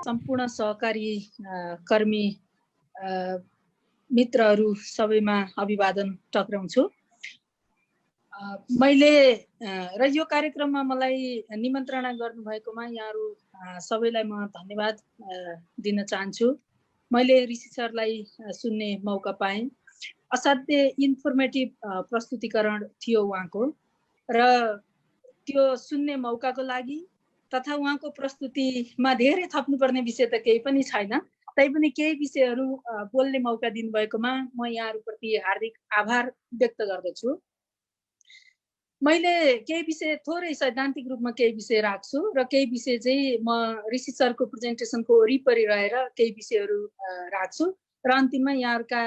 सम्पूर्ण सहकारी कर्मी मित्रहरू सबैमा अभिवादन टक्राउँछु। मैले र यो कार्यक्रममा मलाई निमन्त्रणा गर्नुभएकोमा यहाँहरू सबैलाई म धन्यवाद दिन चाहन्छु। मैले ऋषि सरलाई सुन्ने मौका पाएँ। असाध्य इन्फर्मेटिभ प्रस्तुतिकरण थियो उहाँको र त्यो सुन्ने मौकाको लागि तथा उहाँको प्रस्तुतिमा धेरै थप्नुपर्ने विषय त केही पनि छैन, तैपनि केही विषयहरू बोल्ने मौका दिनुभएकोमा म यहाँहरूप्रति हार्दिक आभार व्यक्त गर्दछु। मैले केही विषय थोरै सैद्धान्तिक रूपमा केही विषय राख्छु र केही विषय चाहिँ म ऋषि सरको प्रेजेन्टेसनको वरिपरि रहेर केही विषयहरू राख्छु र अन्तिममा यहाँहरूका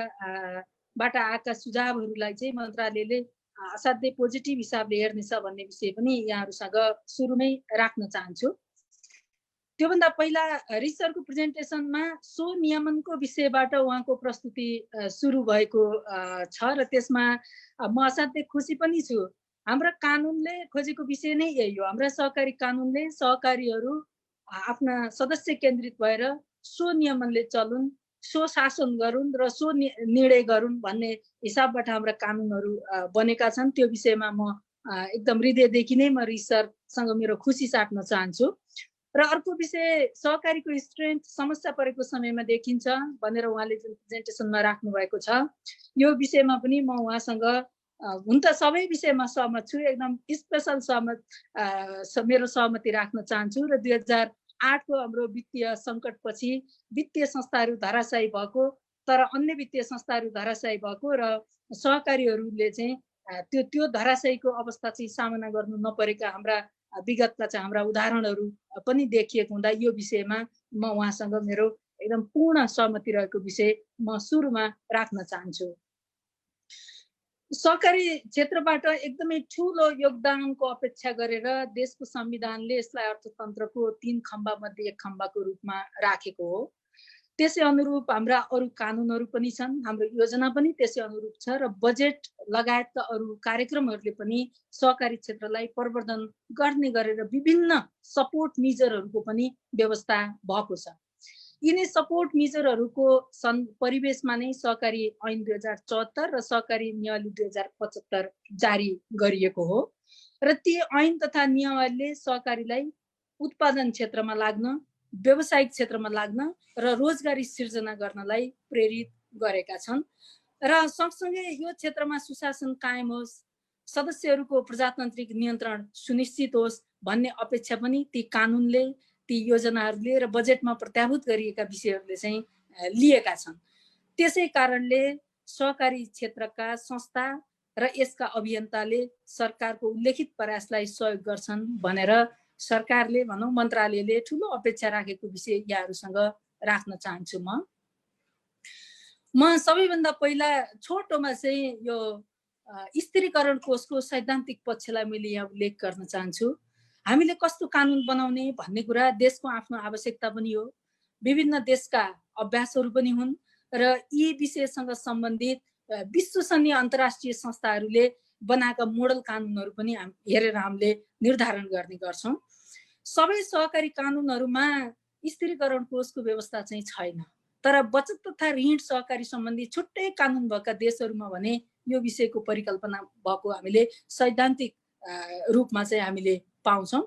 बाट आएका सुझावहरूलाई चाहिँ मन्त्रालयले असाध्यै पोजिटिभ हिसाबले हेर्नेछ भन्ने विषय पनि यहाँहरूसँग सुरुमै राख्न चाहन्छु। त्योभन्दा पहिला ऋषि सरको प्रेजेन्टेसनमा स्वनियमनको विषयबाट उहाँको प्रस्तुति सुरु भएको छ र त्यसमा म असाध्यै खुसी पनि छु। हाम्रा कानुनले खोजेको विषय नै यही हो। हाम्रा सहकारी कानुनले सहकारीहरू आफ्ना सदस्य केन्द्रित भएर स्वनियमनले चलुन्, स्वशासन गरून् र स्वनिर्णय गरून् भन्ने हिसाबबाट हाम्रा कानुनहरू बनेका छन्। त्यो विषयमा म एकदम हृदयदेखि नै म ऋषि सरसँग मेरो खुसी साट्न चाहन्छु। र अर्को विषय सहकारीको स्ट्रेन्थ समस्या परेको समयमा देखिन्छ भनेर उहाँले जुन प्रेजेन्टेसनमा राख्नु भएको छ, यो विषयमा पनि म उहाँसँग हुन त सबै विषयमा सहमत छु, एकदम स्पेसल मेरो सहमति राख्न चाहन्छु। र 2008को हाम्रो वित्तीय सङ्कटपछि वित्तीय संस्थाहरू धराशायी भएको, तर अन्य वित्तीय संस्थाहरू धराशायी भएको र सहकारीहरूले चाहिँ त्यो धराशायीको अवस्था चाहिँ सामना गर्नु नपरेका हाम्रा विगतका चाहिँ हाम्रा उदाहरणहरू पनि देखिएको हुँदा यो विषयमा म उहाँसँग मेरो एकदम पूर्ण सहमति रहेको विषय म सुरुमा राख्न चाहन्छु। सहकारी क्षेत्रबाट एकदमै ठुलो योगदानको अपेक्षा गरेर देशको संविधानले यसलाई अर्थतन्त्रको 3 खम्बा मध्ये एक खम्बाको रूपमा राखेको हो। त्यसै अनुरूप हाम्रा अरू कानुनहरू पनि छन्, हाम्रो योजना पनि त्यसै अनुरूप छ र बजेट लगायतका अरू कार्यक्रमहरूले पनि सहकारी क्षेत्रलाई प्रवर्धन गर्ने गरेर विभिन्न सपोर्ट मेजरहरूको पनि व्यवस्था भएको छ। यिनै सपोर्ट मेजरहरूको परिवेशमा नै सहकारी ऐन 2074 र सहकारी नियमावली 2075 जारी गरिएको हो र ती ऐन तथा नियमावलीले सहकारीलाई उत्पादन क्षेत्रमा लाग्न, व्यावसायिक क्षेत्रमा लाग्न र रोजगारी सिर्जना गर्नलाई प्रेरित गरेका छन् र सँगसँगै यो क्षेत्रमा सुशासन कायम होस्, सदस्यहरूको प्रजातान्त्रिक नियन्त्रण सुनिश्चित होस् भन्ने अपेक्षा पनि ती कानुनले, ती योजनाहरूले र बजेटमा प्रत्याभूत गरिएका विषयहरूले चाहिँ लिएका छन्। त्यसै कारणले सहकारी क्षेत्रका संस्था र यसका अभियन्ताले सरकारको उल्लेखित प्रयासलाई सहयोग गर्छन् भनेर सरकारले भनौँ मन्त्रालयले ठुलो अपेक्षा राखेको विषय यहाँहरूसँग राख्न चाहन्छु। म सबैभन्दा पहिला छोटोमा चाहिँ यो स्थिरीकरण कोषको सैद्धान्तिक पक्षलाई मैले यहाँ उल्लेख गर्न चाहन्छु। हामीले कस्तो कानुन बनाउने भन्ने कुरा देशको आफ्नो आवश्यकता पनि हो, विभिन्न देशका अभ्यासहरू पनि हुन् र यी विषयसँग सम्बन्धित विश्वसनीय अन्तर्राष्ट्रिय संस्थाहरूले बनाएका मोडल कानुनहरू पनि हेरेर हामीले निर्धारण गर्ने गर्छौँ। सबै सहकारी कानुनहरूमा स्थिरीकरण कोषको व्यवस्था चाहिँ छैन, तर बचत तथा ऋण सहकारी सम्बन्धी छुट्टै कानुन भएका देशहरूमा भने यो विषयको परिकल्पना भएको हामीले सैद्धान्तिक रूपमा चाहिँ हामीले पाउँछौँ।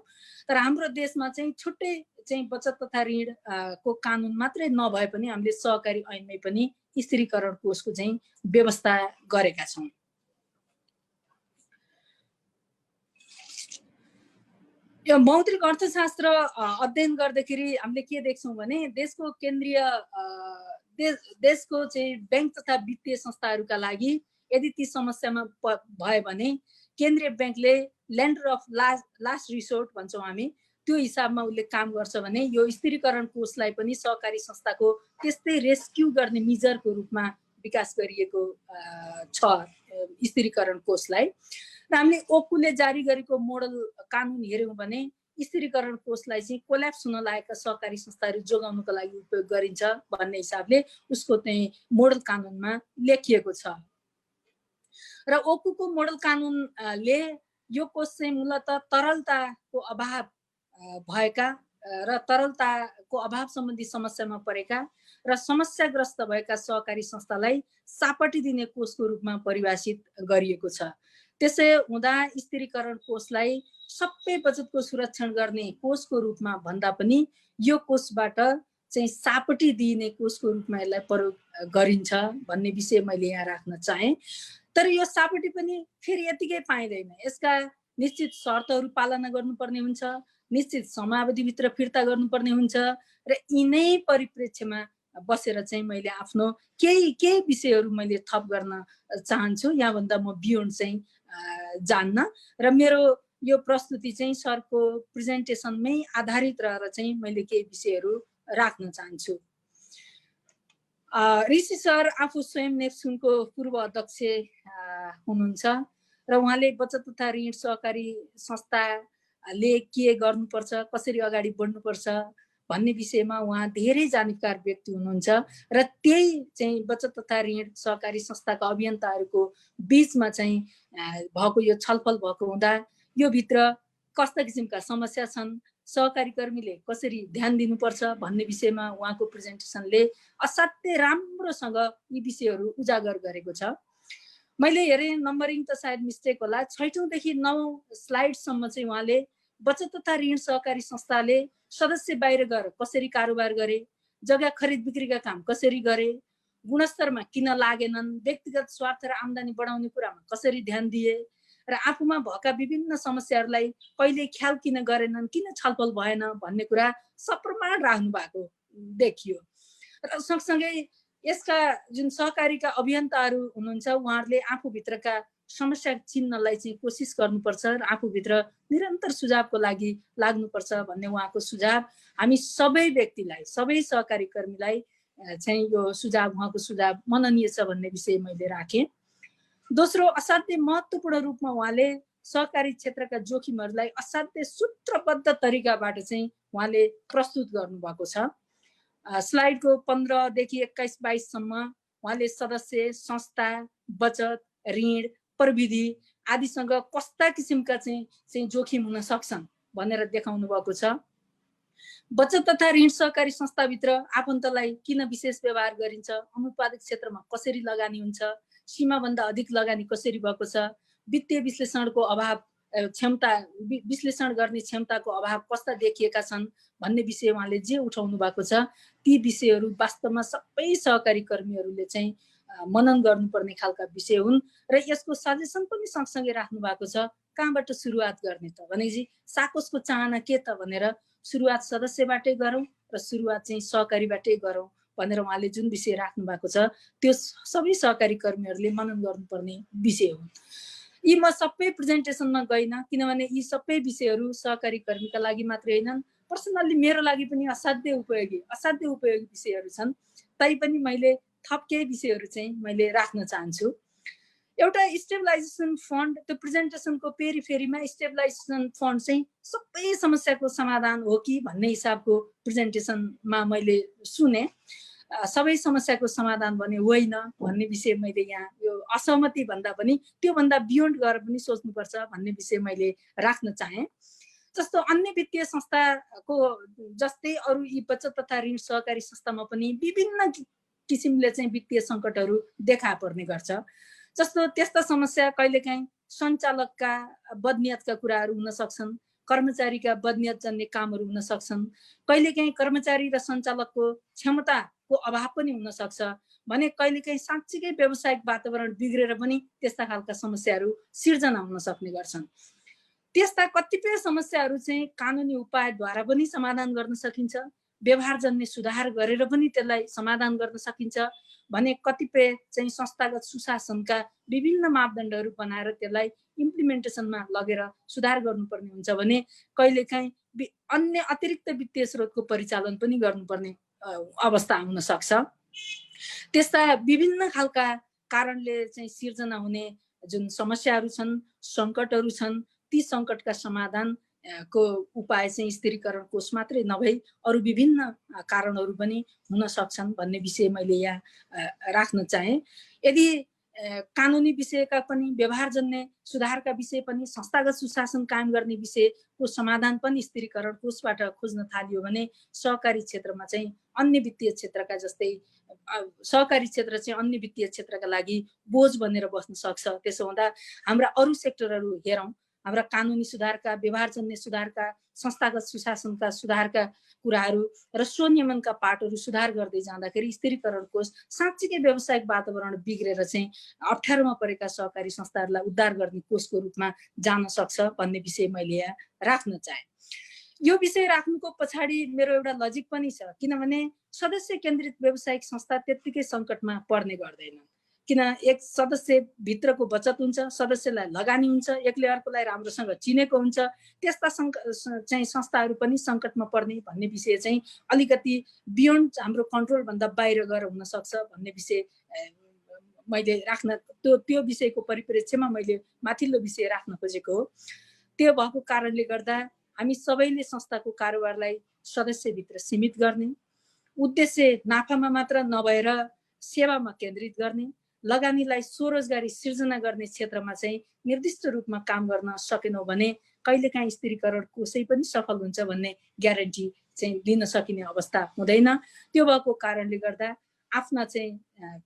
तर हाम्रो देशमा चाहिँ छुट्टै चाहिँ बचत तथा ऋण को कानुन मात्रै नभए पनि हामीले सहकारी ऐनमै पनि स्थिरीकरण कोषको चाहिँ व्यवस्था गरेका छौँ। यो मौद्रिक अर्थशास्त्र अध्ययन गर्दाखेरि हामीले के देख्छौँ भने देशको केन्द्रीय देशको चाहिँ ब्याङ्क तथा वित्तीय संस्थाहरूका लागि यदि ती समस्यामा भयो भने केन्द्रीय ब्याङ्कले ल्यान्डर अफ लास्ट रिसोर्ट भन्छौँ हामी, त्यो हिसाबमा उसले काम गर्छ भने यो स्थिरीकरण कोषलाई पनि सहकारी संस्थाको त्यस्तै रेस्क्यु गर्ने मेजरको रूपमा विकास गरिएको छ स्थिरीकरण कोषलाई। र हामीले ओकुले जारी गरेको मोडल कानुन हेऱ्यौँ भने स्थिरीकरण कोषलाई चाहिँ कोल्याप्स हुन लागेका सहकारी संस्थाहरू जोगाउनको लागि उपयोग गरिन्छ भन्ने हिसाबले उसको चाहिँ मोडल कानुनमा लेखिएको छ। र ओकुको मोडल कानुनले यो कोष चाहिँ मूलतः तरलताको अभाव भएका र तरलताको अभाव सम्बन्धी समस्यामा परेका र समस्याग्रस्त भएका सहकारी संस्थालाई सापटी दिने कोषको रूपमा परिभाषित गरिएको छ। त्यसै हुँदा स्थिरीकरण कोषलाई सबै बचतको सुरक्षण गर्ने कोषको रूपमा भन्दा पनि यो कोषबाट चाहिँ सापटी दिइने कोषको रूपमा यसलाई प्रयोग गरिन्छ भन्ने विषय मैले यहाँ राख्न चाहे। तर यो सापटी पनि फेरि यतिकै पाइँदैन, यसका निश्चित शर्तहरू पालना गर्नुपर्ने हुन्छ, निश्चित समयावधिभित्र फिर्ता गर्नुपर्ने हुन्छ र यिनै परिप्रेक्ष्यमा बसेर चाहिँ मैले आफ्नो केही विषयहरू मैले थप गर्न चाहन्छु। यहाँभन्दा म बियोन्ड चाहिँ जान्न र मेरो यो प्रस्तुति चाहिँ सरको प्रेजेन्टेसनमै आधारित रहेर चाहिँ मैले केही विषयहरू राख्न चाहन्छु। ऋषि सर आफू स्वयं नेप्सुनको पूर्व अध्यक्ष हुनुहुन्छ र उहाँले बचत तथा ऋण सहकारी संस्थाले के गर्नुपर्छ, कसरी अगाडि बढ्नुपर्छ भन्ने विषयमा उहाँ धेरै जानकार व्यक्ति हुनुहुन्छ र त्यही चाहिँ बचत तथा ऋण सहकारी संस्थाका अभियन्ताहरूको बीचमा चाहिँ भएको यो छलफल भएको हुँदा यो भित्र कस्ता किसिमका समस्या छन्, सहकारी कर्मीले कसरी ध्यान दिनुपर्छ भन्ने विषयमा उहाँको प्रेजेन्टेसनले असाध्यै राम्रोसँग यी विषयहरू उजागर गरेको छ। मैले हेरेँ नम्बरिङ त सायद मिस्टेक होला, 6औँदेखि 9 स्लाइडसम्म चाहिँ उहाँले बचत तथा ऋण सहकारी संस्थाले सदस्य बाहिर गएर कसरी कारोबार गरे, जग्गा खरिद बिक्रीका काम कसरी गरे, गुणस्तरमा किन लागेनन्, व्यक्तिगत स्वार्थ र आम्दानी बढाउने कुरामा कसरी ध्यान दिए र आफूमा भएका विभिन्न समस्याहरूलाई कहिले ख्याल किन गरेनन्, किन छलफल भएन भन्ने कुरा सप्रमाण राख्नु भएको देखियो। र सँगसँगै यसका जुन सहकारीका अभियन्ताहरू हुनुहुन्छ उहाँहरूले आफूभित्रका समस्या चिन्नलाई चाहिँ कोसिस गर्नुपर्छ र आफूभित्र निरन्तर सुझावको लागि लाग्नुपर्छ भन्ने उहाँको सुझाव हामी सबै व्यक्तिलाई, सबै सहकारी कर्मीलाई चाहिँ यो सुझाव, उहाँको सुझाव मननीय छ भन्ने विषय मैले राखेँ। दोस्रो, असाध्यै महत्त्वपूर्ण रूपमा उहाँले सहकारी क्षेत्रका जोखिमहरूलाई असाध्यै सूत्रबद्ध तरिकाबाट चाहिँ उहाँले प्रस्तुत गर्नुभएको छ। स्लाइडको 15देखि 21-22सम्म उहाँले सदस्य, संस्था, बचत, ऋण, प्रविधि आदिसँग कस्ता किसिमका चाहिँ जोखिम हुन सक्छन् भनेर देखाउनु भएको छ। बचत तथा ऋण सहकारी संस्थाभित्र आफन्तलाई किन विशेष व्यवहार गरिन्छ, अनुत्पादक क्षेत्रमा कसरी लगानी हुन्छ, सीमाभन्दा अधिक लगानी कसरी भएको छ, वित्तीय विश्लेषणको अभाव, क्षमता विश्लेषण गर्ने क्षमताको अभाव कस्ता देखिएका छन् भन्ने विषय उहाँले जे उठाउनु भएको छ ती विषयहरू वास्तवमा सबै सहकारी कर्मीहरूले चाहिँ मनन गर्नुपर्ने खालका विषय हुन् र यसको सजेसन पनि सँगसँगै राख्नु भएको छ। कहाँबाट सुरुवात गर्ने त भनेपछि साकोसको चाहना के त भनेर सुरुवात सदस्यबाटै गरौँ र सुरुवात चाहिँ सहकारीबाटै गरौँ भनेर उहाँले जुन विषय राख्नु भएको छ त्यो सबै सहकारी कर्मीहरूले मनन गर्नुपर्ने विषय हो। यी म सबै प्रेजेन्टेसनमा गइनँ किनभने यी सबै विषयहरू सहकारी कर्मीका लागि मात्रै होइनन्, पर्सनल्ली मेरो लागि पनि असाध्यै उपयोगी विषयहरू छन्। तैपनि मैले थप केही विषयहरू चाहिँ मैले राख्न चाहन्छु। एउटा स्टेबलाइजेसन फन्ड, त्यो प्रेजेन्टेसनको फेरिमा स्टेबलाइजेसन फन्ड चाहिँ सबै समस्याको समाधान हो कि भन्ने हिसाबको प्रेजेन्टेसनमा मैले सुने। सबै समस्याको समाधान भने होइन भन्ने विषय मैले यहाँ यो असहमति भन्दा पनि त्योभन्दा बियोन्ड गएर पनि सोच्नुपर्छ भन्ने विषय मैले राख्न चाहेँ। जस्तो अन्य वित्तीय संस्थाको जस्तै अरू यी बचत तथा ऋण सहकारी संस्थामा पनि विभिन्न किसिमले चाहिँ वित्तीय सङ्कटहरू देखा पर्ने गर्छ। जस्तो त्यस्ता समस्या कहिलेकाहीँ सञ्चालकका बदनियतका कुराहरू हुन सक्छन्, कर्मचारीका बदनियत जन्ने कामहरू हुन सक्छन्, कहिलेकाहीँ कर्मचारी र सञ्चालकको क्षमताको अभाव पनि हुन सक्छ भने कहिलेकाहीँ साँच्चीकै व्यावसायिक वातावरण बिग्रेर पनि त्यस्ता खालका समस्याहरू सिर्जना हुन सक्ने गर्छन्। त्यस्ता कतिपय समस्याहरू चाहिँ कानुनी उपायद्वारा पनि समाधान गर्न सकिन्छ, व्यवहारजन्य सुधार गरेर पनि त्यसलाई समाधान गर्न सकिन्छ भने कतिपय चाहिँ संस्थागत सुशासनका विभिन्न मापदण्डहरू बनाएर त्यसलाई इम्प्लिमेन्टेसनमा लगेर सुधार गर्नुपर्ने हुन्छ भने कहिलेकाहीँ अन्य अतिरिक्त वित्तीय स्रोतको परिचालन पनि गर्नुपर्ने अवस्था हुन सक्छ। त्यस्ता विभिन्न खालका कारणले चाहिँ सिर्जना हुने जुन समस्याहरू छन्, सङ्कटहरू छन्, ती सङ्कटका समाधानको उपाय चाहिँ स्थिरीकरण कोष मात्रै नभई अरू विभिन्न कारणहरू पनि हुन सक्छन् भन्ने विषय मैले यहाँ राख्न चाहेँ। यदि कानुनी विषयका पनि, व्यवहारजन्य सुधारका विषय पनि, संस्थागत सुशासन कायम गर्ने विषयको समाधान पनि स्थिरीकरण कोषबाट खोज्न थालियो भने सहकारी क्षेत्रमा चाहिँ अन्य वित्तीय क्षेत्रका जस्तै सहकारी क्षेत्र चाहिँ अन्य वित्तीय क्षेत्रका लागि बोझ बनेर बस्न सक्छ। त्यसो हुँदा हाम्रा अरू सेक्टरहरू हेरौँ, हाम्रा कानुनी सुधारका, व्यवहारजन्य सुधारका, संस्थागत सुशासनका सुधारका कुराहरू र स्वनियमनका पाटहरू सुधार गर्दै जाँदाखेरि स्थिरीकरण कोष साँच्चीकै व्यावसायिक वातावरण बिग्रेर चाहिँ अप्ठ्यारोमा परेका सहकारी संस्थाहरूलाई उद्धार गर्ने कोषको रूपमा जान सक्छ भन्ने विषय मैले यहाँ राख्न चाहे। यो विषय राख्नुको पछाडि मेरो एउटा लजिक पनि छ, किनभने सदस्य केन्द्रित व्यावसायिक संस्था त्यत्तिकै सङ्कटमा पर्ने गर्दैन। किन एक सदस्य भित्रको बचत हुन्छ, सदस्यलाई लगानी हुन्छ, एकले अर्कोलाई राम्रोसँग चिनेको हुन्छ, त्यस्ता चाहिँ संस्थाहरू पनि सङ्कटमा पर्ने भन्ने विषय चाहिँ अलिकति बियोन्ड हाम्रो कन्ट्रोलभन्दा बाहिर गएर हुन सक्छ भन्ने विषय मैले राख्न, त्यो विषयको परिप्रेक्ष्यमा मैले माथिल्लो विषय राख्न खोजेको हो। त्यो भएको कारणले गर्दा हामी सबैले संस्थाको कारोबारलाई सदस्यभित्र सीमित गर्ने, उद्देश्य नाफामा मात्र नभएर सेवामा केन्द्रित गर्ने, लगानीलाई स्वरोजगारी सिर्जना गर्ने क्षेत्रमा चाहिँ निर्दिष्ट रूपमा काम गर्न सकेनौँ भने कहिलेकाहीँ स्थिरीकरण कोषै पनि सफल हुन्छ भन्ने ग्यारेन्टी चाहिँ लिन सकिने अवस्था हुँदैन। त्यो भएको कारणले गर्दा आफ्ना चाहिँ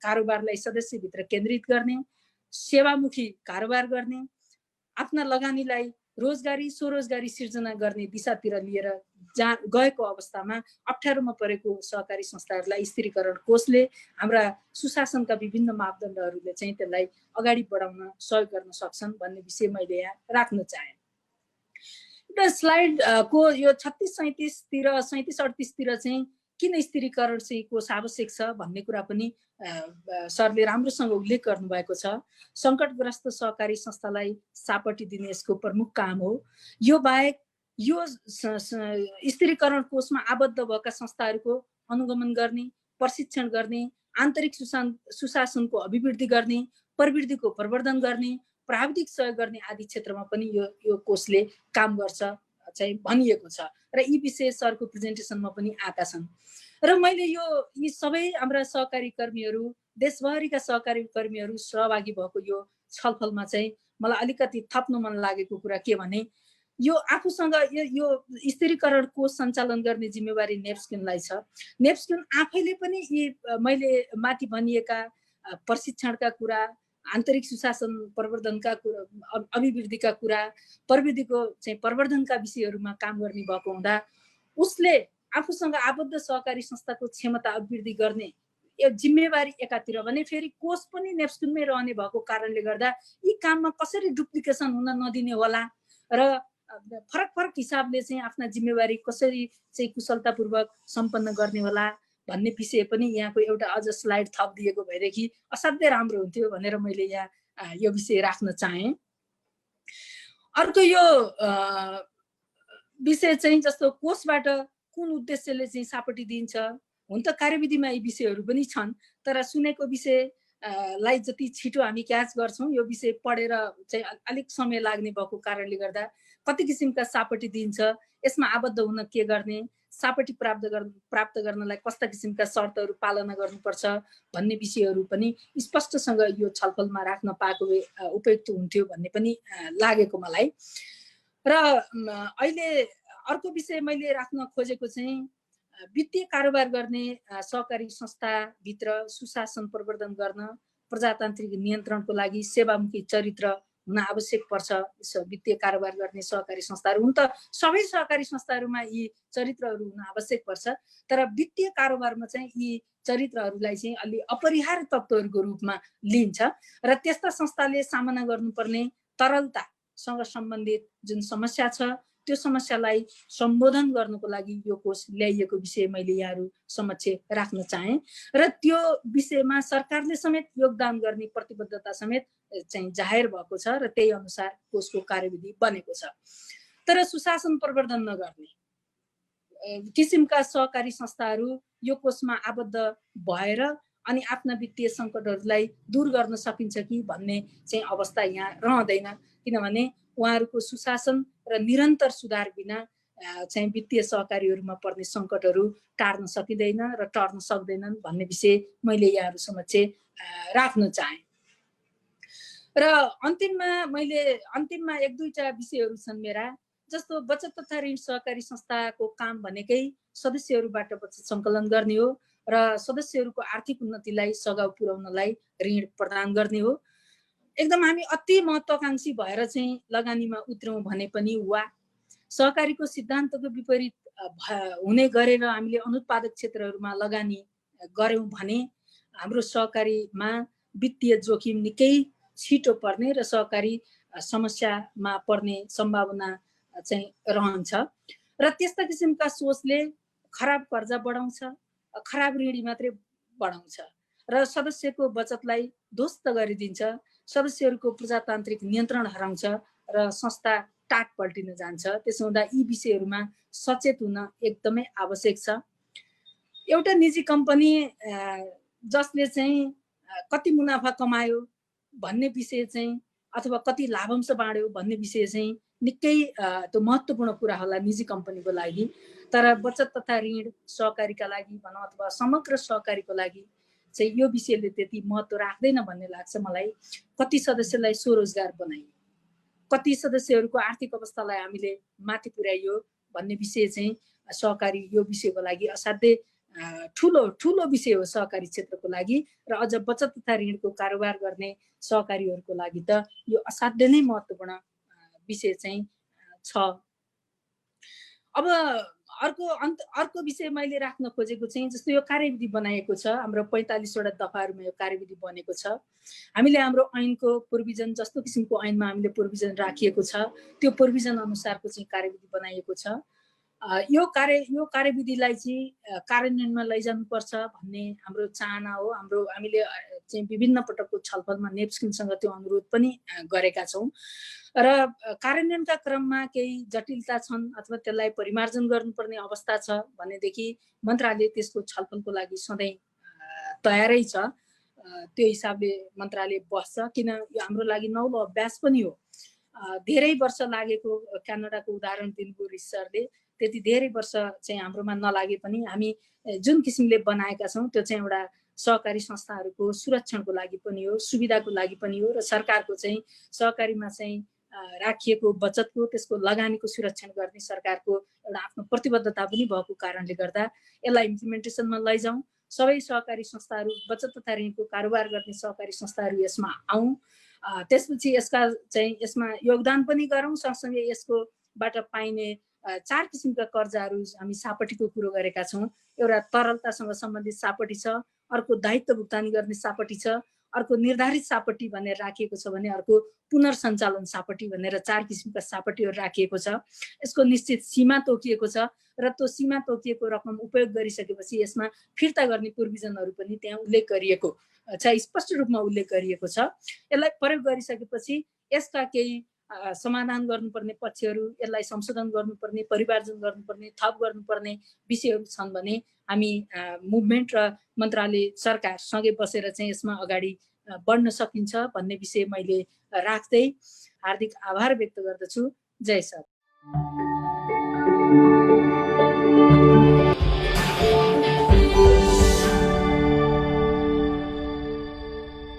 कारोबारलाई सदस्यभित्र केन्द्रित गर्ने, सेवामुखी कारोबार गर्ने, आफ्ना लगानीलाई रोजगारी स्वरोजगारी सिर्जना गर्ने दिशातिर लिएर गएको अवस्थामा अप्ठ्यारोमा परेको सहकारी संस्थाहरूलाई स्थिरीकरण कोषले हाम्रा सुशासनका विभिन्न मापदण्डहरूले चाहिँ त्यसलाई अगाडि बढाउन सहयोग गर्न सक्छन् भन्ने विषय मैले यहाँ राख्न चाहे। एउटा स्लाइडको यो 36-37 तिर 37-38 तिर चाहिँ किन स्थिरीकरण चाहिँ कोष आवश्यक छ भन्ने कुरा पनि सरले राम्रोसँग उल्लेख गर्नुभएको छ। सङ्कटग्रस्त सहकारी संस्थालाई सापटी दिने यसको प्रमुख काम हो। यो बाहेक यो स्थिरीकरण कोषमा आबद्ध भएका संस्थाहरूको अनुगमन गर्ने, प्रशिक्षण गर्ने, आन्तरिक सुशासनको अभिवृद्धि गर्ने, प्रवृत्तिको प्रवर्धन गर्ने, प्राविधिक सहयोग गर्ने आदि क्षेत्रमा पनि यो कोषले काम गर्छ चाहिँ भनिएको छ र यी विषय सरको प्रेजेन्टेसनमा पनि आएका छन्। र मैले यी सबै हाम्रा सहकारी कर्मीहरू, देशभरिका सहकारी कर्मीहरू सहभागी भएको यो छलफलमा चाहिँ मलाई अलिकति थप्न मन लागेको कुरा के भने यो आफूसँग यो स्थिरीकरण कोष सञ्चालन गर्ने जिम्मेवारी नेप्स्किनलाई छ। नेप्स्किन आफैले पनि यी मैले माथि भनिएका प्रशिक्षणका कुरा, आन्तरिक सुशासन प्रवर्धनका कुरा, अभिवृद्धिका कुरा, प्रविधिको चाहिँ प्रवर्धनका विषयहरूमा काम गर्ने भएको हुँदा उसले आफूसँग आबद्ध सहकारी संस्थाको क्षमता अभिवृद्धि गर्ने यो जिम्मेवारी एकातिर भने फेरि कोष पनि नेप्स्किनमै रहने भएको कारणले गर्दा यी काममा कसरी डुप्लिकेसन हुन नदिने होला र फरक फरक हिसाबले चाहिँ आफ्ना जिम्मेवारी कसरी चाहिँ कुशलतापूर्वक सम्पन्न गर्ने होला भन्ने विषय पनि यहाँको एउटा अझ स्लाइड थप दिएको भएदेखि असाध्यै राम्रो हुन्थ्यो भनेर मैले यहाँ यो विषय राख्न चाहेँ। अर्को यो विषय चाहिँ जस्तो कोषबाट कुन उद्देश्यले चाहिँ सापटी दिन्छ, हुन त कार्यविधिमा यी विषयहरू पनि छन्, तर सुनेको विषयलाई जति छिटो हामी क्याच गर्छौँ यो विषय पढेर चाहिँ अलिक समय लाग्ने भएको कारणले गर्दा कति किसिमका सापटी दिन्छ, यसमा आबद्ध हुन के गर्ने, सापटी प्राप्त गर्नलाई कस्ता किसिमका शर्तहरू पालना गर्नुपर्छ भन्ने विषयहरू पनि स्पष्टसँग यो छलफलमा राख्न पाएको उपयुक्त हुन्थ्यो भन्ने पनि लागेको मलाई। र अहिले अर्को विषय मैले राख्न खोजेको चाहिँ वित्तीय कारोबार गर्ने सहकारी संस्थाभित्र सुशासन प्रवर्धन गर्न प्रजातान्त्रिक नियन्त्रणको लागि सेवामुखी चरित्र हुन आवश्यक पर्छ। वित्तीय कारोबार गर्ने सहकारी संस्थाहरू हुन त सबै सहकारी संस्थाहरूमा यी चरित्रहरू हुन आवश्यक पर्छ, तर वित्तीय कारोबारमा चाहिँ यी चरित्रहरूलाई चाहिँ अलि अपरिहार्य तत्त्वहरूको रूपमा लिन्छ र त्यस्ता संस्थाले सामना गर्नुपर्ने तरलतासँग सम्बन्धित जुन समस्या छ त्यो समस्यालाई सम्बोधन गर्नको लागि यो कोष ल्याइएको विषय मैले यहाँहरू समक्ष राख्न चाहेँ र त्यो विषयमा सरकारले समेत योगदान गर्ने प्रतिबद्धता समेत चाहिँ जाहेर भएको छ र त्यही अनुसार कोषको कार्यविधि बनेको छ। तर सुशासन प्रवर्धन नगर्ने किसिमका सहकारी संस्थाहरू यो कोषमा आबद्ध भएर अनि आफ्ना वित्तीय सङ्कटहरूलाई दूर गर्न सकिन्छ कि भन्ने चाहिँ अवस्था यहाँ रहँदैन, किनभने उहाँहरूको सुशासन र निरन्तर सुधार बिना चाहिँ वित्तीय सहकारीहरूमा पर्ने सङ्कटहरू टार्न सकिँदैन र टर्न सक्दैनन् भन्ने विषय मैले यहाँहरू समक्ष राख्न चाहेँ। र अन्तिममा एक दुईटा विषयहरू छन् मेरा, जस्तो बचत तथा ऋण सहकारी संस्थाको काम भनेकै सदस्यहरूबाट बचत सङ्कलन गर्ने हो र सदस्यहरूको आर्थिक उन्नतिलाई सघाउ पुर्याउनलाई ऋण प्रदान गर्ने हो। एकदम हामी अति महत्त्वाकांक्षी भएर चाहिँ लगानीमा उत्रौँ भने पनि वा सहकारीको सिद्धान्तको विपरीत हुने गरेर हामीले अनुत्पादक क्षेत्रहरूमा लगानी गऱ्यौँ भने हाम्रो सहकारीमा वित्तीय जोखिम निकै छिटो पर्ने र सहकारी समस्यामा पर्ने सम्भावना चाहिँ रहन्छ र त्यस्ता किसिमका सोचले खराब कर्जा बढाउँछ, खराब ऋणी मात्रै बढाउँछ र सदस्यको बचतलाई ध्वस्त गरिदिन्छ, सदस्यहरूको प्रजातान्त्रिक नियन्त्रण हराउँछ र संस्था टाट पल्टिन जान्छ। त्यसो हुँदा यी विषयहरूमा सचेत हुन एकदमै आवश्यक छ। एउटा निजी कम्पनी जसले चाहिँ कति मुनाफा कमायो भन्ने विषय चाहिँ अथवा कति लाभांश बाँड्यो भन्ने विषय चाहिँ निकै त्यो महत्त्वपूर्ण कुरा होला निजी कम्पनीको लागि। तर बचत तथा ऋण सहकारीका लागि भनौँ अथवा समग्र सहकारीको लागि चाहिँ यो विषयले त्यति महत्त्व राख्दैन भन्ने लाग्छ मलाई। कति सदस्यलाई स्वरोजगार बनाइयो, कति सदस्यहरूको आर्थिक अवस्थालाई हामीले माथि पुर्याइयो भन्ने विषय चाहिँ सहकारी यो विषयको लागि असाध्यै ठुलो विषय हो सहकारी क्षेत्रको लागि र अझ बचत तथा ऋणको कारोबार गर्ने सहकारीहरूको लागि त यो असाध्यै नै महत्त्वपूर्ण विषय चाहिँ छ। अब अर्को विषय मैले राख्न खोजेको चाहिँ जस्तो यो कार्यविधि बनाएको छ, हाम्रो 45वटा दफाहरूमा यो कार्यविधि बनेको छ। हामीले हाम्रो ऐनको प्रोभिजन जस्तो किसिमको ऐनमा हामीले प्रोभिजन राखिएको छ त्यो प्रोभिजन अनुसारको चाहिँ कार्यविधि बनाइएको छ। यो कार्यविधिलाई चाहिँ कार्यान्वयनमा लैजानुपर्छ भन्ने हाम्रो चाहना हो। हामीले चाहिँ विभिन्न पटकको छलफलमा नेप्स्किनसँग त्यो अनुरोध पनि गरेका छौँ र कार्यान्वयनका क्रममा केही जटिलता छन् अथवा त्यसलाई परिमार्जन गर्नुपर्ने अवस्था छ भनेदेखि मन्त्रालय त्यसको छलफलको लागि सधैँ तयारै छ। त्यो हिसाबले मन्त्रालय बस्छ, किन यो हाम्रो लागि नौलो अभ्यास पनि हो। धेरै वर्ष लागेको क्यानाडाको उदाहरण दिनुभयो रिसरले, त्यति धेरै वर्ष चाहिँ हाम्रोमा नलागे पनि हामी जुन किसिमले बनाएका छौँ त्यो चाहिँ एउटा सहकारी संस्थाहरूको सुरक्षणको लागि पनि हो, सुविधाको लागि पनि हो र सरकारको चाहिँ सहकारीमा चाहिँ राखिएको बचतको त्यसको लगानीको सुरक्षण गर्ने सरकारको एउटा आफ्नो प्रतिबद्धता पनि भएको कारणले गर्दा यसलाई इम्प्लिमेन्टेसनमा लैजाउँ। सबै सहकारी संस्थाहरू बचत तथा ऋणको कारोबार गर्ने सहकारी संस्थाहरू यसमा आउँ, त्यसपछि यसमा योगदान पनि गरौँ। सँगसँगै यसकोबाट पाइने 4 किसिमका कर्जाहरू हामी सापटीको कुरो गरेका छौँ। एउटा तरलतासँग सम्बन्धित सापटी छ, अर्को दायित्व भुक्तानी गर्ने सापटी छ, अर्को निर्धारित सापटी भनेर राखिएको छ भने अर्को पुनर्सञ्चालन सापटी भनेर 4 किसिमका सापटीहरू राखिएको छ। यसको निश्चित सीमा तोकिएको छ र त्यो सीमा तोकिएको रकम उपयोग गरिसकेपछि यसमा फिर्ता गर्ने प्रोभिजनहरू पनि त्यहाँ उल्लेख गरिएको छ, स्पष्ट रूपमा उल्लेख गरिएको छ। यसलाई प्रयोग गरिसकेपछि यसका केही समाधान गर्नुपर्ने पक्षहरू, यसलाई संशोधन गर्नुपर्ने, परिमार्जन गर्नुपर्ने, थप गर्नुपर्ने विषयहरू छन् भने हामी मुभमेन्ट र मन्त्रालय सरकारसँगै बसेर चाहिँ यसमा अगाडि बढ्न सकिन्छ भन्ने विषय मैले राख्दै हार्दिक आभार व्यक्त गर्दछु। जय सर।